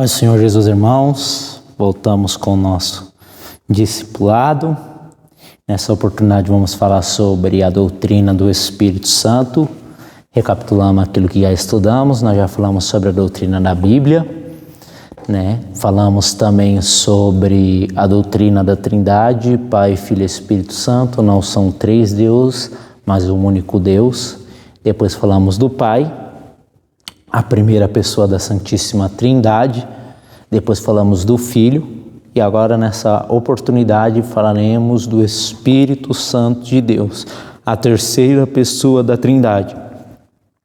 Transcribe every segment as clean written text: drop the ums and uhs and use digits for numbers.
Paz do Senhor Jesus, irmãos, voltamos com o nosso discipulado. Nessa oportunidade vamos falar sobre a doutrina do Espírito Santo. Recapitulamos aquilo que já estudamos, nós já falamos sobre a doutrina da Bíblia, Falamos também sobre a doutrina da Trindade, Pai, Filho e Espírito Santo, não são três deuses, mas um único Deus. Depois falamos do Pai, a primeira pessoa da Santíssima Trindade. Depois falamos do Filho e agora nessa oportunidade falaremos do Espírito Santo de Deus, a terceira pessoa da Trindade.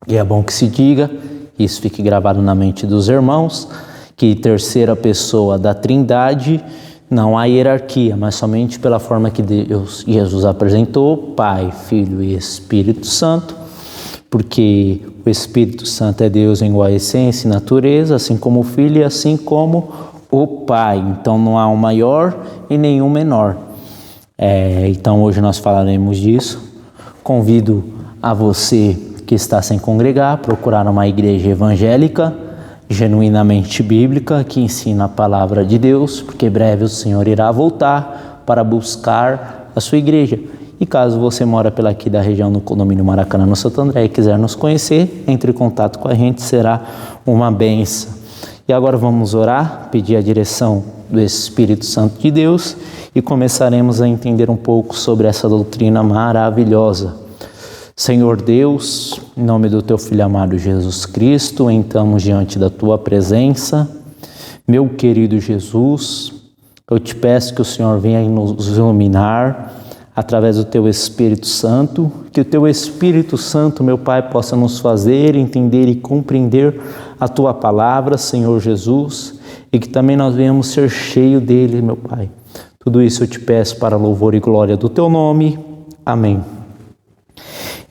E é bom que se diga, isso fique gravado na mente dos irmãos, que terceira pessoa da Trindade não há hierarquia, mas somente pela forma que Jesus apresentou, Pai, Filho e Espírito Santo, porque o Espírito Santo é Deus em igual essência e natureza, assim como o Filho e assim como o Pai. Então não há um maior e nenhum menor. Então hoje nós falaremos disso. Convido a você que está sem congregar, procurar uma igreja evangélica, genuinamente bíblica, que ensina a palavra de Deus, porque breve o Senhor irá voltar para buscar a sua igreja. E caso você mora pela aqui da região do condomínio Maracanã, no Santo André, e quiser nos conhecer, entre em contato com a gente, será uma bênção. E agora vamos orar, pedir a direção do Espírito Santo de Deus e começaremos a entender um pouco sobre essa doutrina maravilhosa. Senhor Deus, em nome do Teu Filho amado Jesus Cristo, entramos diante da Tua presença. Meu querido Jesus, eu te peço que o Senhor venha nos iluminar através do Teu Espírito Santo, que o Teu Espírito Santo, meu Pai, possa nos fazer entender e compreender a Tua palavra, Senhor Jesus, e que também nós venhamos ser cheios dele, meu Pai. Tudo isso eu te peço para louvor e glória do Teu nome. Amém.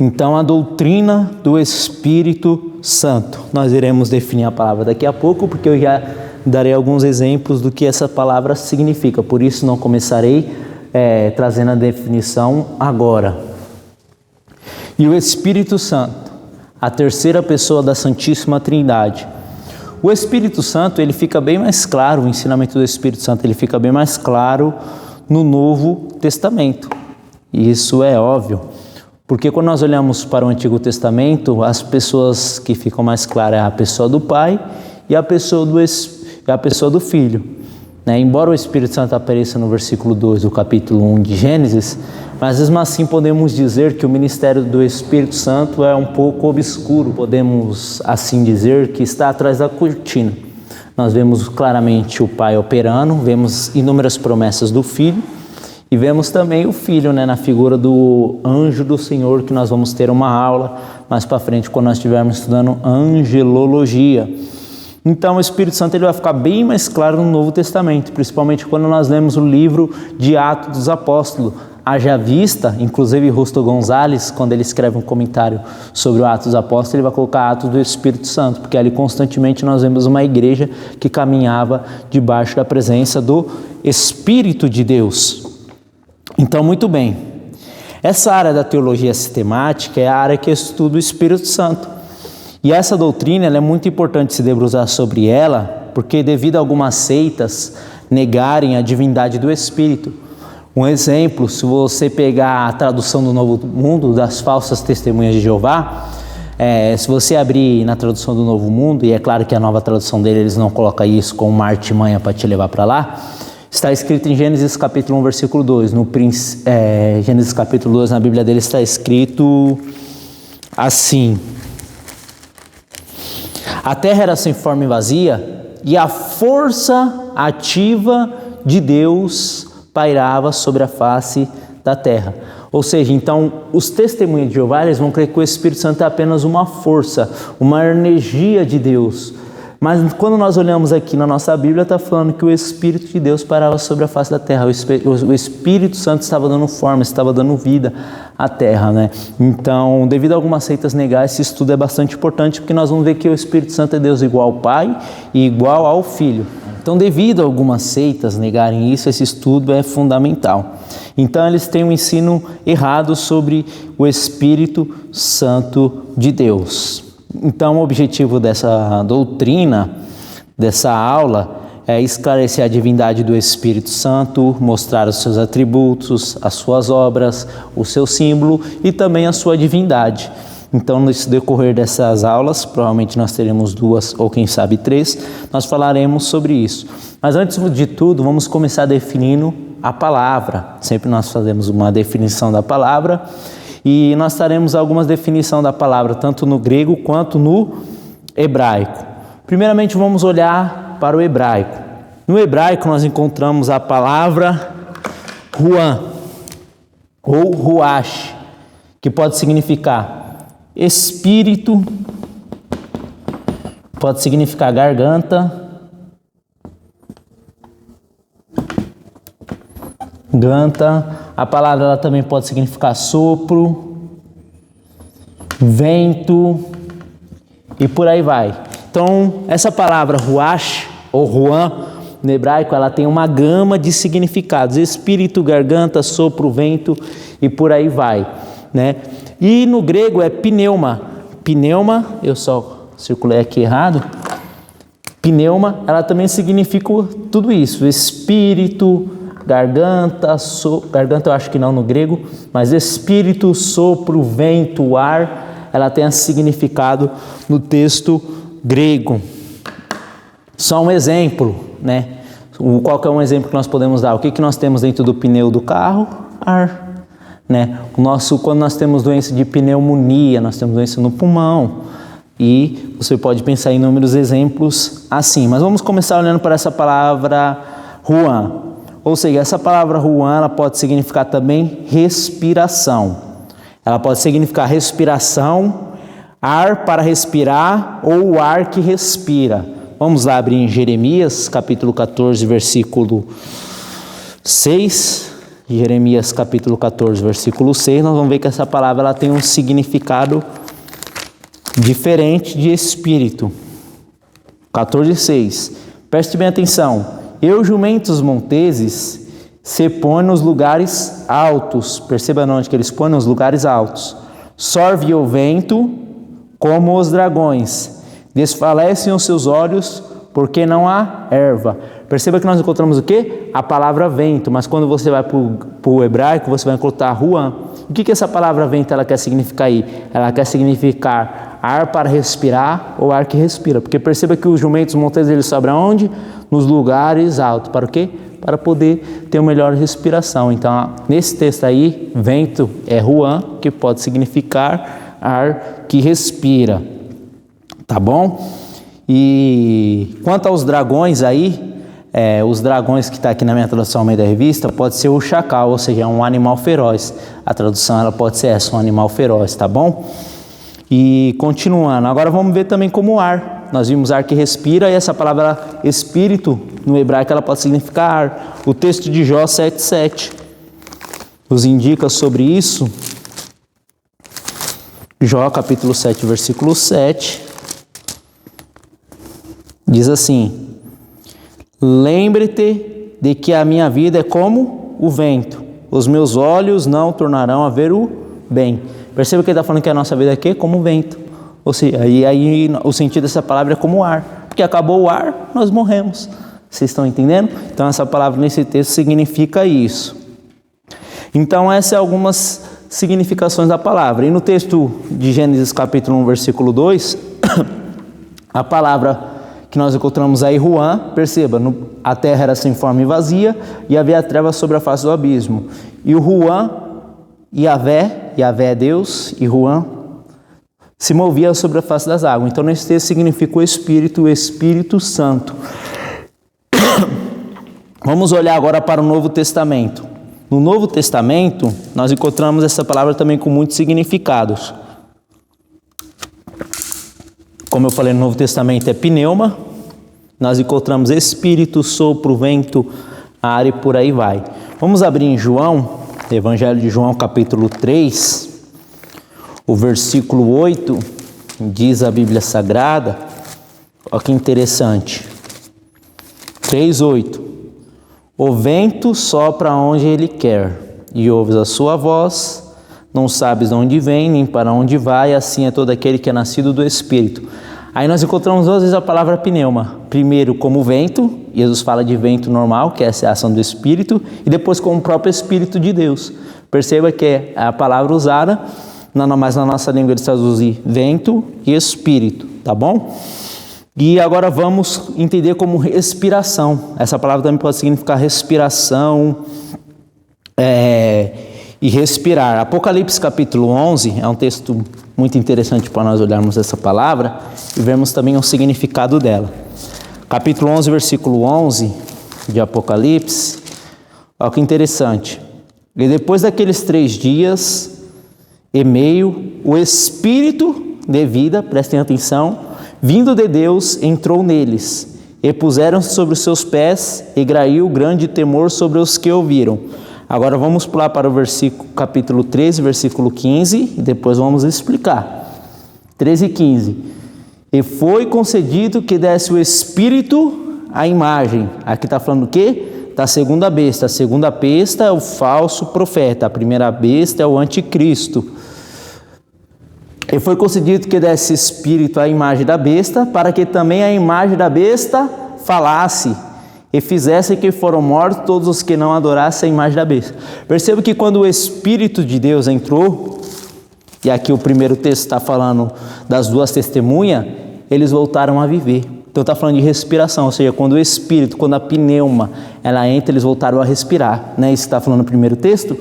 Então, a doutrina do Espírito Santo. Nós iremos definir a palavra daqui a pouco, porque eu já darei alguns exemplos do que essa palavra significa. Por isso, não começarei trazendo a definição agora. E o Espírito Santo, a terceira pessoa da Santíssima Trindade. O Espírito Santo, ele fica bem mais claro, o ensinamento do Espírito Santo, ele fica bem mais claro no Novo Testamento. E isso é óbvio. Porque quando nós olhamos para o Antigo Testamento, as pessoas que ficam mais claras é a pessoa do Pai e a pessoa do Filho. Embora o Espírito Santo apareça no versículo 2 do capítulo 1 de Gênesis, mas mesmo assim podemos dizer que o ministério do Espírito Santo é um pouco obscuro. Podemos assim dizer que está atrás da cortina. Nós vemos claramente o Pai operando, vemos inúmeras promessas do Filho, e vemos também o Filho, na figura do anjo do Senhor, que nós vamos ter uma aula mais para frente, quando nós estivermos estudando angelologia. Então o Espírito Santo ele vai ficar bem mais claro no Novo Testamento, principalmente quando nós lemos o livro de Atos dos Apóstolos. Haja vista, inclusive Justo Gonzalez, quando ele escreve um comentário sobre o Atos dos Apóstolos, ele vai colocar Atos do Espírito Santo, porque ali constantemente nós vemos uma igreja que caminhava debaixo da presença do Espírito de Deus. Então, muito bem, essa área da teologia sistemática é a área que estuda o Espírito Santo. E essa doutrina ela é muito importante se debruçar sobre ela, porque devido a algumas seitas negarem a divindade do Espírito. Um exemplo, se você pegar a tradução do Novo Mundo, das falsas testemunhas de Jeová, se você abrir na tradução do Novo Mundo, e é claro que a nova tradução dele, eles não colocam isso como uma artimanha para te levar para lá, está escrito em Gênesis capítulo 1, versículo 2. Gênesis capítulo 2, na Bíblia dele, está escrito assim: a terra era sem forma e vazia, e a força ativa de Deus pairava sobre a face da terra. Ou seja, então, os testemunhos de Jeová, eles vão crer que o Espírito Santo é apenas uma força, uma energia de Deus. Mas quando nós olhamos aqui na nossa Bíblia, está falando que o Espírito de Deus parava sobre a face da terra. O Espírito Santo estava dando forma, estava dando vida à terra, Então, devido a algumas seitas negar, esse estudo é bastante importante, porque nós vamos ver que o Espírito Santo é Deus igual ao Pai e igual ao Filho. Então, devido a algumas seitas negarem isso, esse estudo é fundamental. Então, eles têm um ensino errado sobre o Espírito Santo de Deus. Então, o objetivo dessa doutrina dessa aula é esclarecer a divindade do Espírito Santo, mostrar os seus atributos, as suas obras, o seu símbolo e também a sua divindade. Então, no decorrer dessas aulas, provavelmente nós teremos 2 ou quem sabe 3, nós falaremos sobre isso. Mas antes de tudo, vamos começar definindo a palavra. Sempre nós fazemos uma definição da palavra e nós teremos algumas definições da palavra, tanto no grego quanto no hebraico. Primeiramente, vamos olhar para o hebraico. No hebraico, nós encontramos a palavra ruan, ou ruach, que pode significar espírito, pode significar garganta, a palavra ela também pode significar sopro, vento e por aí vai. Então, essa palavra ruach ou ruan no hebraico, ela tem uma gama de significados: espírito, garganta, sopro, vento e por aí vai, né? E no grego é pneuma. Pneuma, eu só circulei aqui errado. Pneuma, ela também significa tudo isso: espírito, garganta, garganta eu acho que não no grego, mas espírito, sopro, vento, ar, ela tem esse significado no texto grego. Só um exemplo, né? Qual que é um exemplo que nós podemos dar? O que nós temos dentro do pneu do carro? Ar, né? Quando nós temos doença de pneumonia, nós temos doença no pulmão. E você pode pensar em inúmeros exemplos assim. Mas vamos começar olhando para essa palavra ruan. Ou seja, essa palavra ruan, ela pode significar também respiração. Ela pode significar respiração, ar para respirar ou o ar que respira. Vamos lá abrir em Jeremias, capítulo 14, versículo 6. Jeremias, capítulo 14, versículo 6. Nós vamos ver que essa palavra ela tem um significado diferente de espírito. 14:6. Preste bem atenção. Eu, jumentos monteses, se põe nos lugares altos. Perceba onde que eles põem nos lugares altos. Sorve o vento como os dragões. Desfalecem os seus olhos porque não há erva. Perceba que nós encontramos o quê? A palavra vento. Mas quando você vai para o hebraico, você vai encontrar ruan. O que essa palavra vento ela quer significar aí? Ela quer significar ar para respirar ou ar que respira. Porque perceba que os jumentos monteses eles sobem aonde? Nos lugares altos. Para o quê? Para poder ter uma melhor respiração. Então, nesse texto aí, vento é ruan, que pode significar ar que respira. Tá bom? E quanto aos dragões aí, os dragões que está aqui na minha tradução ao meio da revista, pode ser o chacal, ou seja, um animal feroz. A tradução ela pode ser essa, um animal feroz, tá bom? E continuando, agora vamos ver também como ar. Nós vimos ar que respira e essa palavra espírito no hebraico ela pode significar ar. O texto de Jó 7:7 nos indica sobre isso. Jó capítulo 7, versículo 7 diz assim: lembre-te de que a minha vida é como o vento, os meus olhos não tornarão a ver o bem. Perceba que ele está falando que a nossa vida aqui é como o vento. Ou seja, e aí o sentido dessa palavra é como o ar. Porque acabou o ar, nós morremos. Vocês estão entendendo? Então essa palavra nesse texto significa isso. Então essas são algumas significações da palavra. E no texto de Gênesis capítulo 1, versículo 2, a palavra que nós encontramos aí, ruan, perceba, a terra era sem forma e vazia, e havia trevas sobre a face do abismo. E o ruan, Yahvé é Deus, e ruan, se movia sobre a face das águas. Então, nesse texto significa o Espírito Santo. Vamos olhar agora para o Novo Testamento. No Novo Testamento, nós encontramos essa palavra também com muitos significados. Como eu falei, no Novo Testamento é pneuma, nós encontramos espírito, sopro, vento, ar e por aí vai. Vamos abrir em João, Evangelho de João, capítulo 3, o versículo 8, diz a Bíblia Sagrada, olha que interessante, 3:8, o vento sopra onde ele quer, e ouves a sua voz, não sabes de onde vem, nem para onde vai, assim é todo aquele que é nascido do Espírito. Aí nós encontramos duas vezes a palavra pneuma. Primeiro como vento, Jesus fala de vento normal, que essa é a ação do Espírito, e depois como o próprio Espírito de Deus. Perceba que é a palavra usada, mas na nossa língua eles traduzem vento e Espírito, tá bom? E agora vamos entender como respiração. Essa palavra também pode significar respiração e respirar. Apocalipse capítulo 11 é um texto muito interessante para nós olharmos essa palavra e vermos também o significado dela. Capítulo 11, versículo 11 de Apocalipse, olha que interessante. E depois daqueles 3 dias e meio, o Espírito de vida, prestem atenção, vindo de Deus, entrou neles, e puseram-se sobre os seus pés, e graiu grande temor sobre os que ouviram. Agora vamos pular para o capítulo 13, versículo 15, e depois vamos explicar. 13 e 15. E foi concedido que desse o Espírito à imagem. Aqui está falando o quê? Da segunda besta. A segunda besta é o falso profeta. A primeira besta é o anticristo. E foi concedido que desse Espírito à imagem da besta, para que também a imagem da besta falasse. E fizesse que foram mortos todos os que não adorassem a imagem da besta. Perceba que quando o Espírito de Deus entrou, e aqui o primeiro texto está falando das 2 testemunhas, eles voltaram a viver. Então está falando de respiração, ou seja, quando o Espírito, quando a pneuma, ela entra, eles voltaram a respirar. Não é isso que está falando no primeiro texto?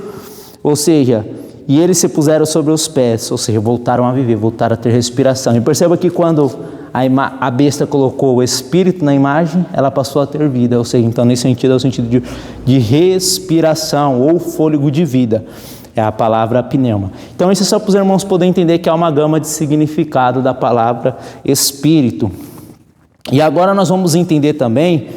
Ou seja, e eles se puseram sobre os pés, ou seja, voltaram a viver, voltaram a ter respiração. E perceba que quando a besta colocou o Espírito na imagem, ela passou a ter vida, ou seja, então nesse sentido é o sentido de respiração ou fôlego de vida, é a palavra pneuma. Então isso é só para os irmãos poderem entender que há uma gama de significado da palavra Espírito. E agora nós vamos entender também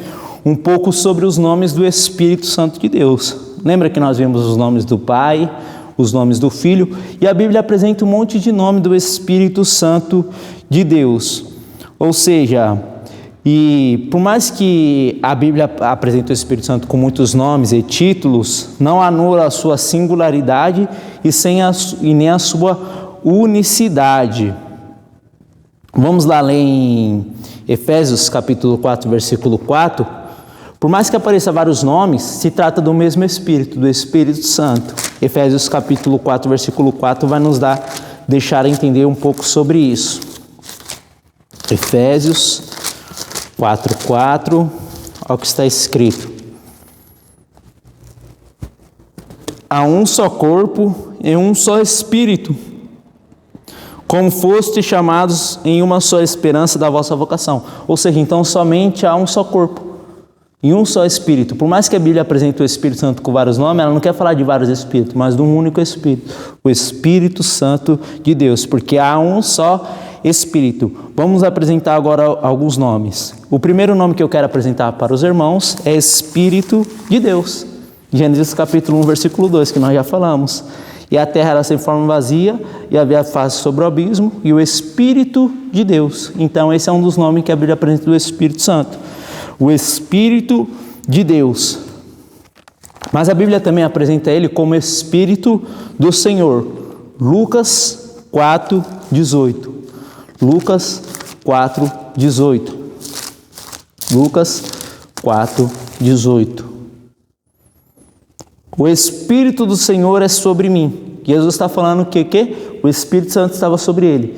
um pouco sobre os nomes do Espírito Santo de Deus. Lembra que nós vimos os nomes do Pai, os nomes do Filho, e a Bíblia apresenta um monte de nome do Espírito Santo de Deus. Ou seja, e por mais que a Bíblia apresente o Espírito Santo com muitos nomes e títulos, não anula a sua singularidade e nem a sua unicidade. Vamos lá ler em Efésios capítulo 4, versículo 4. Por mais que apareça vários nomes, se trata do mesmo Espírito, do Espírito Santo. Efésios capítulo 4, versículo 4 vai nos deixar entender um pouco sobre isso. Efésios 4:4, olha o que está escrito. Há um só corpo e um só Espírito, como foste chamados em uma só esperança da vossa vocação. Ou seja, então somente há um só corpo e um só Espírito. Por mais que a Bíblia apresente o Espírito Santo com vários nomes, ela não quer falar de vários Espíritos, mas de um único Espírito, o Espírito Santo de Deus, porque há um só Espírito. Vamos apresentar agora alguns nomes. O primeiro nome que eu quero apresentar para os irmãos é Espírito de Deus. Gênesis capítulo 1, versículo 2, que nós já falamos. E a terra era sem forma vazia, e havia face sobre o abismo, e o Espírito de Deus. Então esse é um dos nomes que a Bíblia apresenta do Espírito Santo. O Espírito de Deus. Mas a Bíblia também apresenta ele como Espírito do Senhor. Lucas 4:18. Lucas 4:18. Lucas 4:18. O Espírito do Senhor é sobre mim. Jesus está falando que o Espírito Santo estava sobre ele.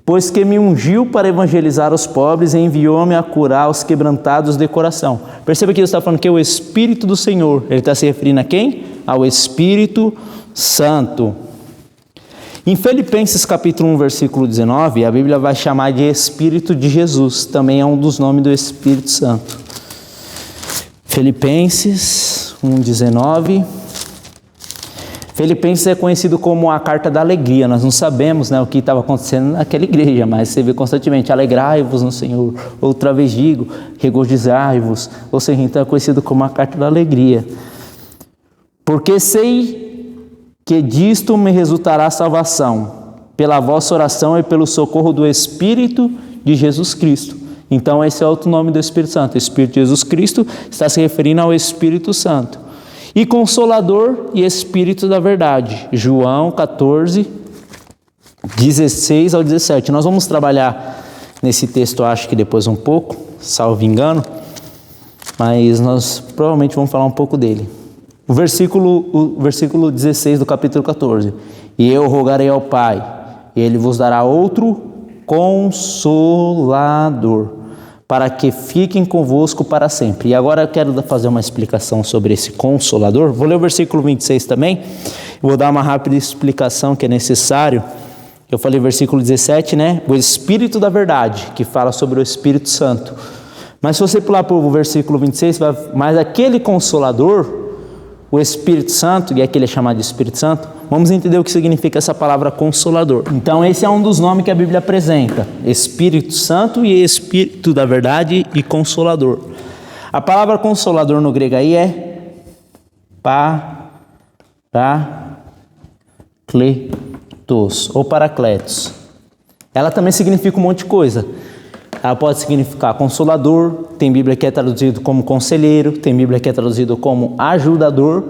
Pois que me ungiu para evangelizar os pobres e enviou-me a curar os quebrantados de coração. Perceba que ele está falando que é o Espírito do Senhor. Ele está se referindo a quem? Ao Espírito Santo. Em Filipenses capítulo 1, versículo 19, a Bíblia vai chamar de Espírito de Jesus. Também é um dos nomes do Espírito Santo. Filipenses 1:19. Filipenses é conhecido como a carta da alegria. Nós não sabemos, o que estava acontecendo naquela igreja, mas você vê constantemente: alegrai-vos no Senhor. Outra vez digo, regozijai-vos. Ou seja, então é conhecido como a carta da alegria. Porque sei que disto me resultará salvação, pela vossa oração e pelo socorro do Espírito de Jesus Cristo. Então esse é outro nome do Espírito Santo. O Espírito de Jesus Cristo está se referindo ao Espírito Santo. E Consolador e Espírito da Verdade. João 14, 16 ao 17. Nós vamos trabalhar Nesse texto, eu acho que depois um pouco, salvo engano, mas nós provavelmente vamos falar um pouco dele. O versículo 16 do capítulo 14. E eu rogarei ao Pai, e Ele vos dará outro Consolador, para que fiquem convosco para sempre. E agora eu quero fazer uma explicação sobre esse Consolador. Vou ler o versículo 26 também. Vou dar uma rápida explicação que é necessário. Eu falei versículo 17, né? O Espírito da Verdade, que fala sobre o Espírito Santo. Mas se você pular para o versículo 26, mas aquele Consolador, o Espírito Santo, e aqui ele é chamado de Espírito Santo, vamos entender o que significa essa palavra Consolador. Então esse é um dos nomes que a Bíblia apresenta, Espírito Santo e Espírito da Verdade e Consolador. A palavra Consolador no grego aí é Paracletos, ou Paracletos. Ela também significa um monte de coisa. Ela pode significar consolador, tem Bíblia que é traduzido como conselheiro, tem Bíblia que é traduzido como ajudador,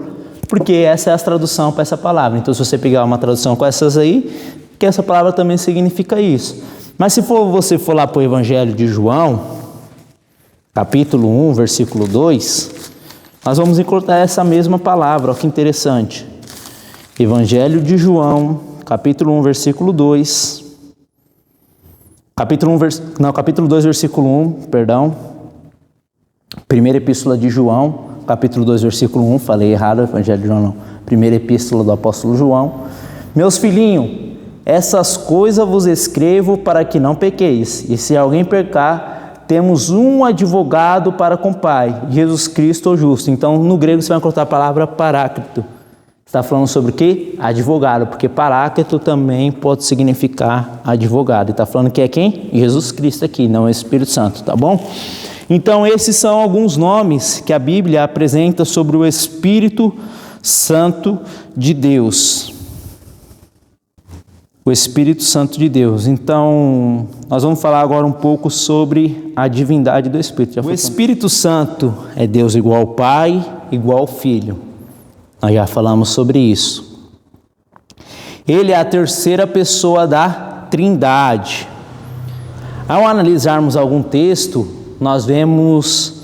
porque essa é a tradução para essa palavra. Então, se você pegar uma tradução com essas aí, que essa palavra também significa isso. Mas se você for lá para o Evangelho de João, capítulo 1, versículo 2, nós vamos encontrar essa mesma palavra, olha que interessante. Evangelho de João, capítulo 1, versículo 2. Capítulo 2, versículo 1, perdão. Primeira epístola de João, capítulo 2, versículo 1, falei errado, Evangelho de João não. Primeira epístola do apóstolo João. Meus filhinhos, essas coisas vos escrevo para que não pequeis. E se alguém pecar, temos um advogado para com o Pai, Jesus Cristo o justo. Então, no grego você vai encontrar a palavra paráclito. Está falando sobre o quê? Advogado, porque paráclito também pode significar advogado. E está falando que é quem? Jesus Cristo aqui, não é o Espírito Santo, tá bom? Então, esses são alguns nomes que a Bíblia apresenta sobre o Espírito Santo de Deus. O Espírito Santo de Deus. Então, nós vamos falar agora um pouco sobre a divindade do Espírito. O Espírito Santo é Deus igual ao Pai, igual ao Filho. Nós já falamos sobre isso. Ele é a terceira pessoa da Trindade. Ao analisarmos algum texto, nós vemos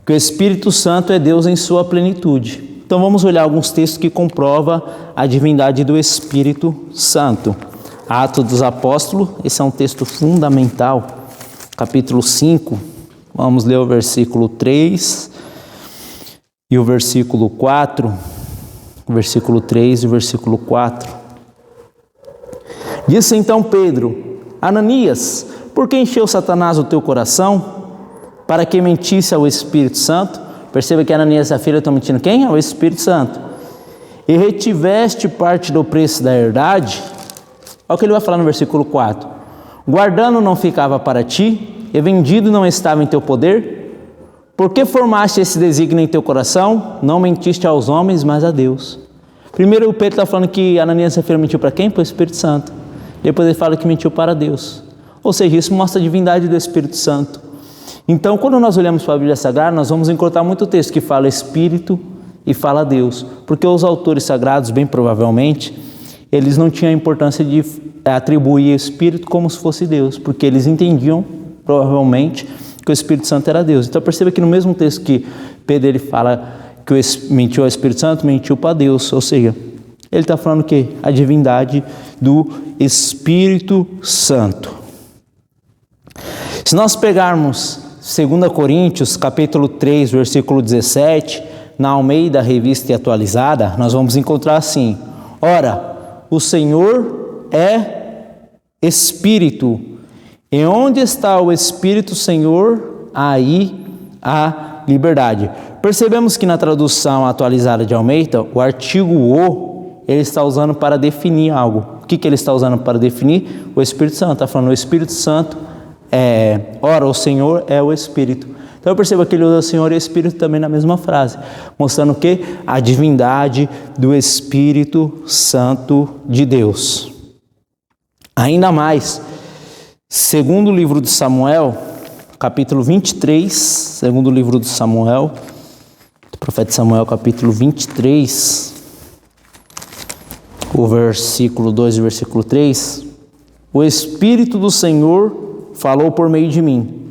que o Espírito Santo é Deus em sua plenitude. Então vamos olhar alguns textos que comprovam a divindade do Espírito Santo. Atos dos Apóstolos, esse é um texto fundamental, capítulo 5. Vamos ler o versículo 3 e o versículo 4, o versículo 3 e o versículo 4. Disse então Pedro: Ananias, por que encheu Satanás o teu coração? Para que mentisse ao Espírito Santo? Perceba que Ananias e a filha estão mentindo quem? Ao Espírito Santo. E retiveste parte do preço da herdade? Olha o que ele vai falar no versículo 4. Guardando não ficava para ti, e vendido não estava em teu poder? Por que formaste esse desígnio em teu coração? Não mentiste aos homens, mas a Deus. Primeiro o Pedro está falando que Ananias e Safira mentiu para quem? Para o Espírito Santo. Depois ele fala que mentiu para Deus. Ou seja, isso mostra a divindade do Espírito Santo. Então, quando nós olhamos para a Bíblia Sagrada, nós vamos encontrar muito texto que fala Espírito e fala Deus. Porque os autores sagrados, bem provavelmente, eles não tinham a importância de atribuir Espírito como se fosse Deus. Porque eles entendiam, provavelmente, que o Espírito Santo era Deus. Então perceba que no mesmo texto que Pedro ele fala que mentiu ao Espírito Santo, mentiu para Deus. Ou seja, ele está falando que a divindade do Espírito Santo. Se nós pegarmos 2 Coríntios, capítulo 3, versículo 17, na Almeida Revista e Atualizada, nós vamos encontrar assim: ora, o Senhor é Espírito, e onde está o Espírito Senhor, aí há liberdade. Percebemos que na tradução atualizada de Almeida, o artigo o, ele está usando para definir algo. O que ele está usando para definir? O Espírito Santo. Está falando o Espírito Santo ora, o Senhor é o Espírito. Então eu percebo que ele usa o Senhor e o Espírito também na mesma frase, mostrando o que? A divindade do Espírito Santo de Deus. Ainda mais, segundo livro de Samuel, capítulo 23, segundo livro de Samuel, do profeta Samuel, capítulo 23, o versículo 2 e o versículo 3, o Espírito do Senhor falou por meio de mim,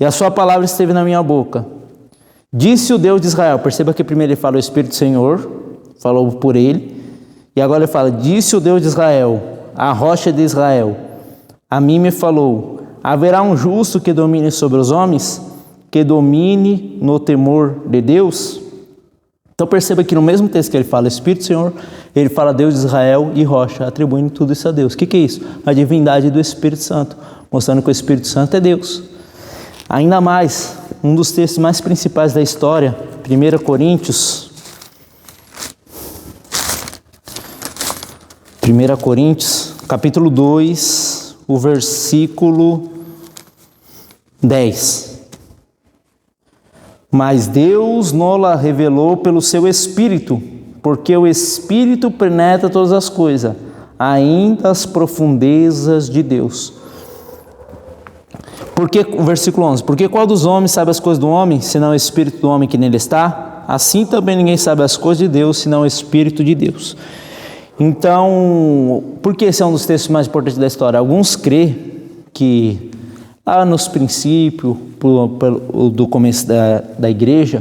e a sua palavra esteve na minha boca. Disse o Deus de Israel, perceba que primeiro ele fala o Espírito do Senhor, falou por ele, e agora ele fala, disse o Deus de Israel, a rocha de Israel, a mim me falou, haverá um justo que domine sobre os homens, que domine no temor de Deus? Então perceba que no mesmo texto que ele fala Espírito do Senhor, ele fala Deus de Israel e rocha, atribuindo tudo isso a Deus. O que é isso? A divindade do Espírito Santo, mostrando que o Espírito Santo é Deus. Ainda mais, um dos textos mais principais da história, 1 Coríntios, capítulo 2, o versículo 10. Mas Deus nos revelou pelo seu Espírito, porque o Espírito penetra todas as coisas, ainda as profundezas de Deus. Porque, o versículo 11, porque qual dos homens sabe as coisas do homem, senão o Espírito do homem que nele está? Assim também ninguém sabe as coisas de Deus, senão o Espírito de Deus. Então, por que esse é um dos textos mais importantes da história? Alguns creem que lá nos princípios do começo da igreja,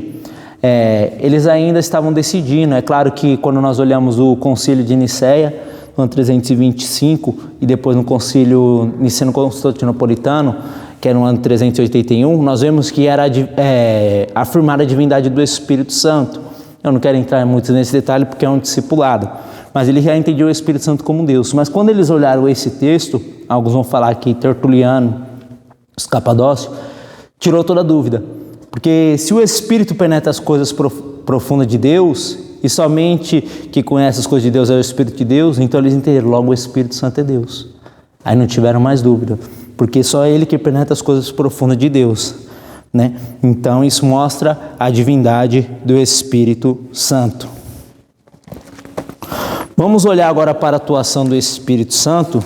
eles ainda estavam decidindo. É claro que quando nós olhamos o concílio de Nicéia, no ano 325, e depois no concílio niceno-constantinopolitano, que era no ano 381, nós vemos que era afirmar a divindade do Espírito Santo. Eu não quero entrar muito nesse detalhe porque é um discipulado, mas ele já entendia o Espírito Santo como Deus. Mas quando eles olharam esse texto, alguns vão falar que Tertuliano, os Capadócio, tirou toda a dúvida, porque se o Espírito penetra as coisas profundas de Deus, e somente que conhece as coisas de Deus é o Espírito de Deus, então eles entenderam, logo o Espírito Santo é Deus. Aí não tiveram mais dúvida, porque só Ele que penetra as coisas profundas de Deus, né? Então isso mostra a divindade do Espírito Santo. Vamos olhar agora para a atuação do Espírito Santo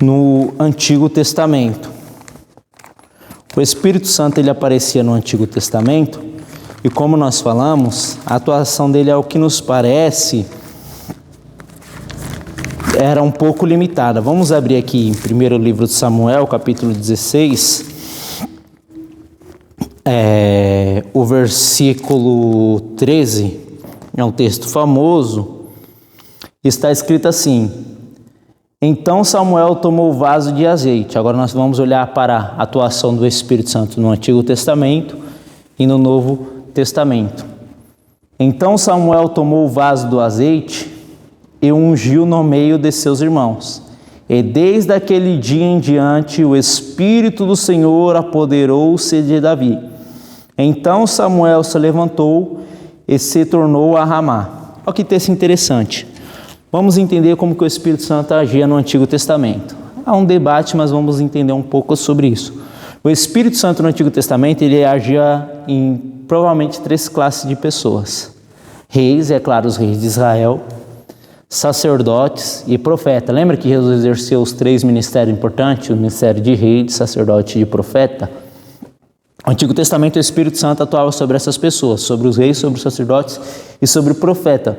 no Antigo Testamento. O Espírito Santo ele aparecia no Antigo Testamento e, como nós falamos, a atuação dele, ao que nos parece, era um pouco limitada. Vamos abrir aqui em primeiro livro de Samuel, capítulo 16, o versículo 13, é um texto famoso, está escrito assim: então Samuel tomou o vaso de azeite. Agora nós vamos olhar para a atuação do Espírito Santo no Antigo Testamento e no Novo Testamento. Então Samuel tomou o vaso do azeite e ungiu no meio de seus irmãos. E desde aquele dia em diante o Espírito do Senhor apoderou-se de Davi. Então Samuel se levantou e se tornou a Ramá. Olha que texto interessante. Vamos entender como que o Espírito Santo agia no Antigo Testamento. Há um debate, mas vamos entender um pouco sobre isso. O Espírito Santo no Antigo Testamento, ele agia em provavelmente 3 classes de pessoas. Reis, é claro, os reis de Israel, sacerdotes e profeta. Lembra que Jesus exerceu os 3 ministérios importantes? O ministério de rei, de sacerdote e de profeta. No Antigo Testamento, o Espírito Santo atuava sobre essas pessoas, sobre os reis, sobre os sacerdotes e sobre o profeta.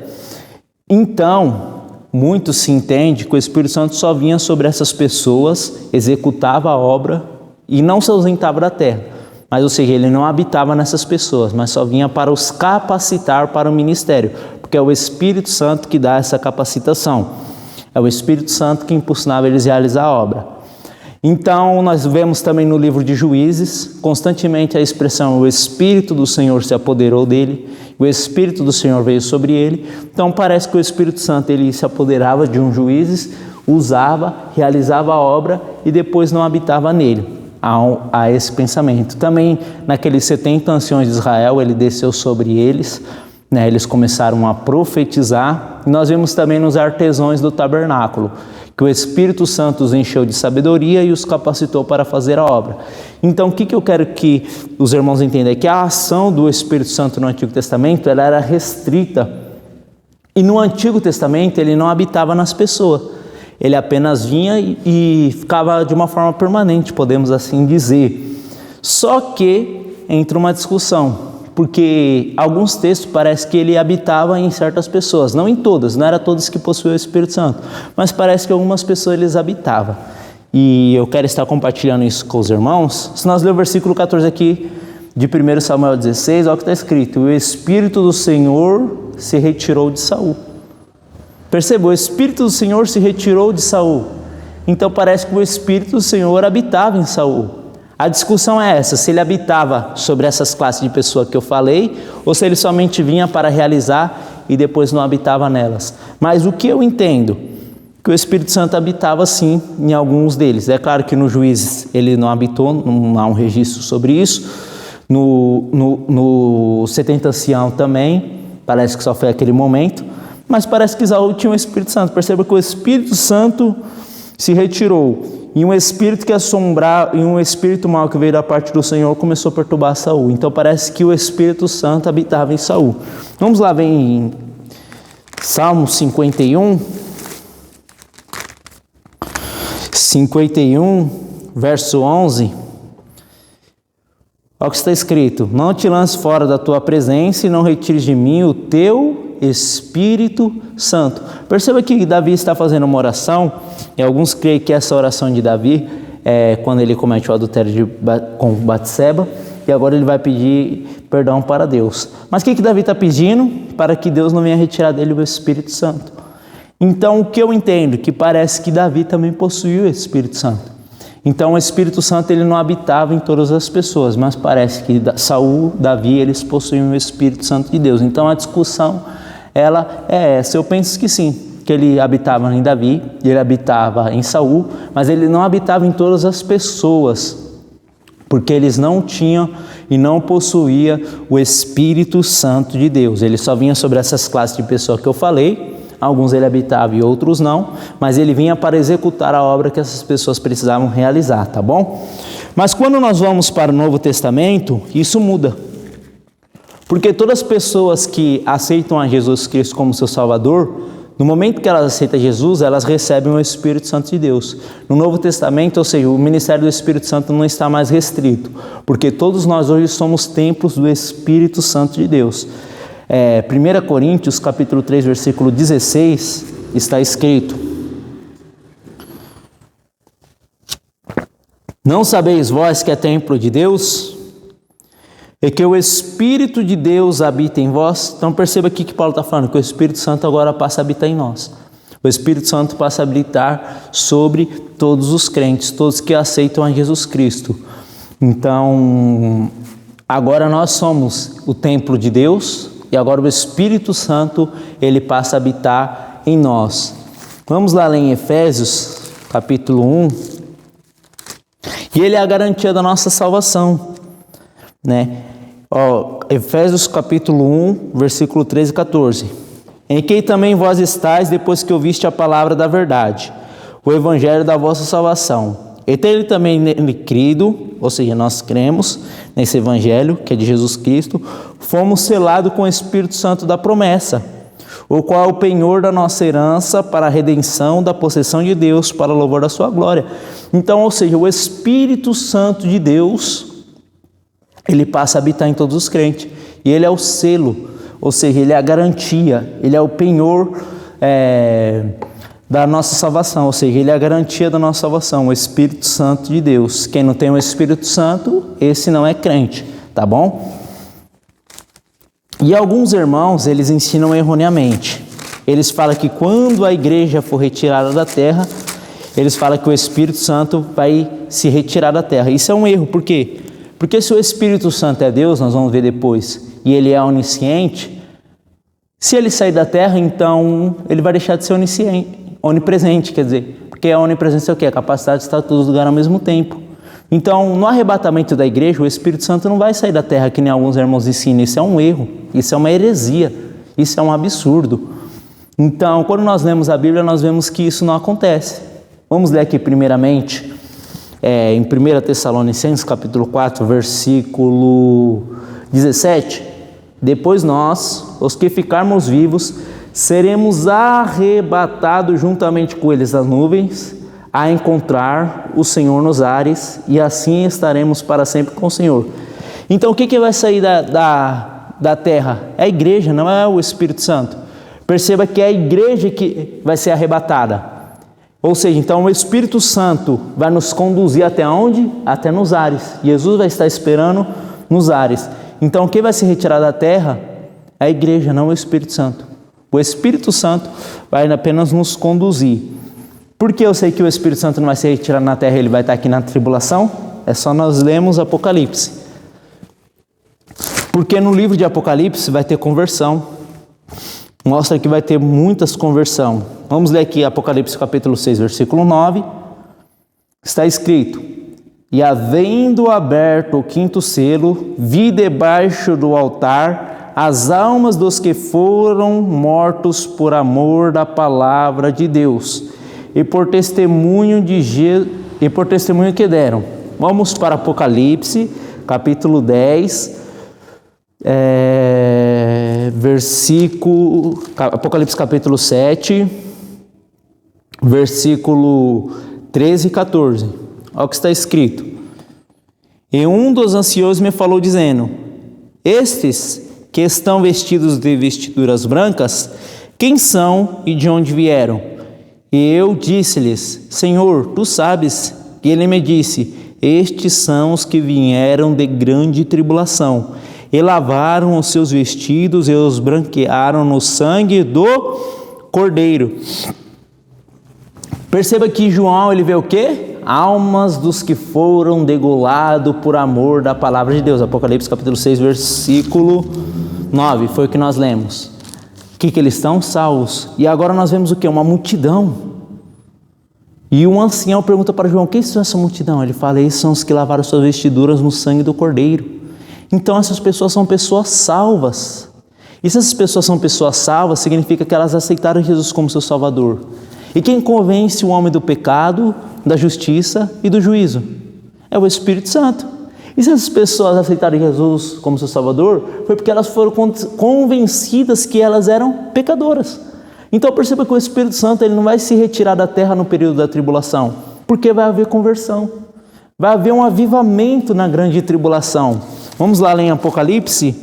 Então, muito se entende que o Espírito Santo só vinha sobre essas pessoas, executava a obra e não se ausentava da terra. Mas, ou seja, ele não habitava nessas pessoas, mas só vinha para os capacitar para o ministério, porque é o Espírito Santo que dá essa capacitação. É o Espírito Santo que impulsionava eles a realizar a obra. Então, nós vemos também no livro de Juízes, constantemente a expressão, o Espírito do Senhor se apoderou dele, o Espírito do Senhor veio sobre ele. Então, parece que o Espírito Santo ele se apoderava de um Juízes, usava, realizava a obra e depois não habitava nele. Há esse pensamento. Também, naqueles 70 anciões de Israel, ele desceu sobre eles, né? Eles começaram a profetizar. E nós vemos também nos artesãos do tabernáculo, que o Espírito Santo os encheu de sabedoria e os capacitou para fazer a obra. Então, o que eu quero que os irmãos entendam é que a ação do Espírito Santo no Antigo Testamento ela era restrita. E no Antigo Testamento ele não habitava nas pessoas. Ele apenas vinha e ficava de uma forma permanente, podemos assim dizer. Só que entra uma discussão. porque alguns textos parece que ele habitava em certas pessoas, não em todas, não era todas que possuíam o Espírito Santo, mas parece que algumas pessoas eles habitavam. E eu quero estar compartilhando isso com os irmãos. Se nós ler o versículo 14 aqui de 1 Samuel 16, olha o que está escrito: o Espírito do Senhor se retirou de Saul. Percebeu? O Espírito do Senhor se retirou de Saul. Então parece que o Espírito do Senhor habitava em Saul. A discussão é essa, se ele habitava sobre essas classes de pessoas que eu falei, ou se ele somente vinha para realizar e depois não habitava nelas. Mas o que eu entendo? Que o Espírito Santo habitava sim em alguns deles. É claro que no Juízes ele não habitou, não há um registro sobre isso. No 70 ancião também, parece que só foi aquele momento. Mas parece que Saul tinha o Espírito Santo. Perceba que o Espírito Santo se retirou. E um espírito que assombrava, e um espírito mau que veio da parte do Senhor começou a perturbar Saul. Então parece que o Espírito Santo habitava em Saul. Vamos lá, vem em Salmo 51. 51, verso 11. Olha o que está escrito: não te lances fora da tua presença e não retires de mim o teu Espírito Santo. Perceba que Davi está fazendo uma oração, e alguns creem que essa oração de Davi é quando ele comete o adultério com Batseba, e agora ele vai pedir perdão para Deus. Mas o que Davi está pedindo? Para que Deus não venha retirar dele o Espírito Santo. Então o que eu entendo? Que parece que Davi também possuía o Espírito Santo. Então o Espírito Santo ele não habitava em todas as pessoas, mas parece que Saul, Davi, eles possuíam o Espírito Santo de Deus. Então a discussão ela é essa. Eu penso que sim, que ele habitava em Davi, ele habitava em Saul, mas ele não habitava em todas as pessoas, porque eles não tinham e não possuíam o Espírito Santo de Deus. Ele só vinha sobre essas classes de pessoas que eu falei. Alguns ele habitava e outros não, mas ele vinha para executar a obra que essas pessoas precisavam realizar, tá bom? Mas quando nós vamos para o Novo Testamento, isso muda. Porque todas as pessoas que aceitam a Jesus Cristo como seu Salvador, no momento que elas aceitam Jesus, elas recebem o Espírito Santo de Deus. No Novo Testamento, ou seja, o ministério do Espírito Santo não está mais restrito, porque todos nós hoje somos templos do Espírito Santo de Deus. 1 Coríntios, capítulo 3, versículo 16, está escrito: não sabeis vós que é templo de Deus, e que o Espírito de Deus habita em vós? Então perceba aqui que Paulo está falando, que o Espírito Santo agora passa a habitar em nós. O Espírito Santo passa a habitar sobre todos os crentes, todos que aceitam a Jesus Cristo. Então, agora nós somos o templo de Deus, e agora o Espírito Santo, ele passa a habitar em nós. Vamos lá ler em Efésios, capítulo 1. E ele é a garantia da nossa salvação, né? Efésios capítulo 1, versículo 13 e 14. Em quem também vós estáis, depois que ouviste a palavra da verdade, o evangelho da vossa salvação. E tem ele também nele crido, ou seja, nós cremos nesse evangelho, que é de Jesus Cristo, fomos selados com o Espírito Santo da promessa, o qual é o penhor da nossa herança para a redenção da possessão de Deus, para o louvor da sua glória. Então, ou seja, o Espírito Santo de Deus, ele passa a habitar em todos os crentes, e ele é o selo, ou seja, ele é a garantia, ele é o penhor da nossa salvação, ou seja, ele é a garantia da nossa salvação, o Espírito Santo de Deus. Quem não tem o Espírito Santo, esse não é crente, tá bom? E alguns irmãos, eles ensinam erroneamente. Eles falam que quando a igreja for retirada da terra, eles falam que o Espírito Santo vai se retirar da terra. Isso é um erro, por quê? Porque se o Espírito Santo é Deus, nós vamos ver depois, e ele é onisciente, se ele sair da terra, então ele vai deixar de ser onipresente, quer dizer, porque a onipresença é o quê? A capacidade de estar em todos os lugares ao mesmo tempo. Então, no arrebatamento da igreja, o Espírito Santo não vai sair da terra, que nem alguns irmãos ensinam. Isso é um erro, isso é uma heresia, isso é um absurdo. Então, quando nós lemos a Bíblia, nós vemos que isso não acontece. Vamos ler aqui primeiramente, em 1 Tessalonicenses, capítulo 4, versículo 17. Depois nós, os que ficarmos vivos, seremos arrebatados juntamente com eles nas nuvens, a encontrar o Senhor nos ares, e assim estaremos para sempre com o Senhor. Então o que vai sair da terra? É a igreja, não é o Espírito Santo. Perceba que é a igreja que vai ser arrebatada. Ou seja, então o Espírito Santo vai nos conduzir até onde? Até nos ares. Jesus vai estar esperando nos ares. Então quem vai se retirar da terra é a igreja, não o Espírito Santo. O Espírito Santo vai apenas nos conduzir. Por que eu sei que o Espírito Santo não vai se retirar na terra, ele vai estar aqui na tribulação? É só nós lermos Apocalipse. Porque no livro de Apocalipse vai ter conversão. Mostra que vai ter muitas conversão. Vamos ler aqui Apocalipse capítulo 6, versículo 9. Está escrito: E havendo aberto o quinto selo, vi debaixo do altar as almas dos que foram mortos por amor da palavra de Deus e por testemunho que deram. Vamos para Apocalipse capítulo 10, Apocalipse capítulo 7, versículo 13 e 14. Olha o que está escrito: E um dos anciões me falou dizendo: Estes que estão vestidos de vestiduras brancas, quem são e de onde vieram? E eu disse-lhes: Senhor, tu sabes. E ele me disse: Estes são os que vieram de grande tribulação, e lavaram os seus vestidos e os branquearam no sangue do Cordeiro. Perceba que João, ele vê o quê? Almas dos que foram degolados por amor da palavra de Deus. Apocalipse capítulo 6, versículo 9, foi o que nós lemos. O que eles estão? Salvos. E agora nós vemos o quê? Uma multidão. E um ancião pergunta para João: quem são essa multidão? Ele fala: esses são os que lavaram suas vestiduras no sangue do Cordeiro. Então essas pessoas são pessoas salvas. E se essas pessoas são pessoas salvas, significa que elas aceitaram Jesus como seu Salvador. E quem convence o homem do pecado, da justiça e do juízo? É o Espírito Santo. E se essas pessoas aceitaram Jesus como seu Salvador, foi porque elas foram convencidas que elas eram pecadoras. Então perceba que o Espírito Santo, ele não vai se retirar da terra no período da tribulação, porque vai haver conversão. Vai haver um avivamento na grande tribulação. Vamos lá em Apocalipse,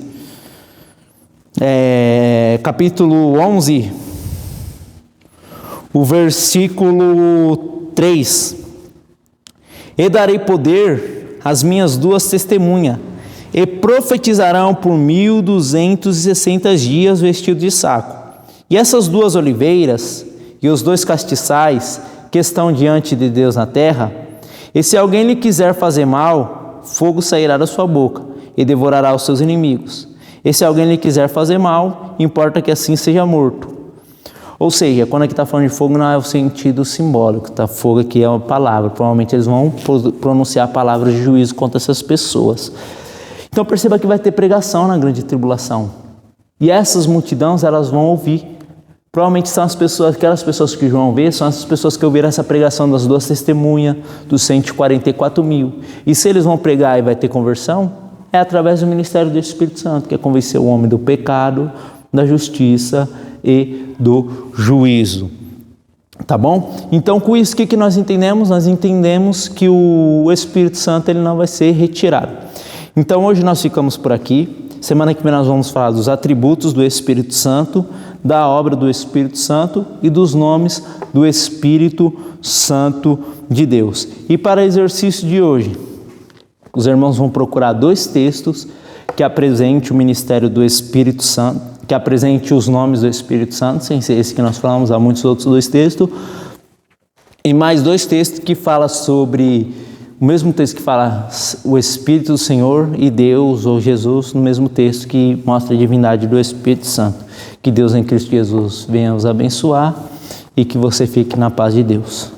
capítulo 11, o versículo 3. E darei poder às minhas duas testemunhas, e profetizarão por 1260 dias vestidos de saco. E essas duas oliveiras e os dois castiçais que estão diante de Deus na terra, e se alguém lhe quiser fazer mal, fogo sairá da sua boca e devorará os seus inimigos. E se alguém lhe quiser fazer mal, importa que assim seja morto. Ou seja, quando aqui está falando de fogo, não é o sentido simbólico, tá? Fogo aqui é uma palavra. Provavelmente eles vão pronunciar palavras de juízo contra essas pessoas. Então perceba que vai ter pregação na grande tribulação. E essas multidões, elas vão ouvir. Provavelmente são aquelas pessoas que João vê, são essas pessoas que ouviram essa pregação das duas testemunhas, dos 144 mil. E se eles vão pregar e vai ter conversão, é através do ministério do Espírito Santo, que é convencer o homem do pecado, da justiça e do juízo. Tá bom? Então, com isso, o que nós entendemos? Nós entendemos que o Espírito Santo, ele não vai ser retirado. Então, hoje nós ficamos por aqui. Semana que vem nós vamos falar dos atributos do Espírito Santo, da obra do Espírito Santo e dos nomes do Espírito Santo de Deus. E para exercício de hoje, os irmãos vão procurar 2 textos que apresente o ministério do Espírito Santo, que apresente os nomes do Espírito Santo, sem ser esse que nós falamos, há muitos outros 2 textos, e mais 2 textos que falam sobre, o mesmo texto que fala o Espírito do Senhor e Deus ou Jesus, no mesmo texto que mostra a divindade do Espírito Santo. Que Deus em Cristo Jesus venha os abençoar e que você fique na paz de Deus.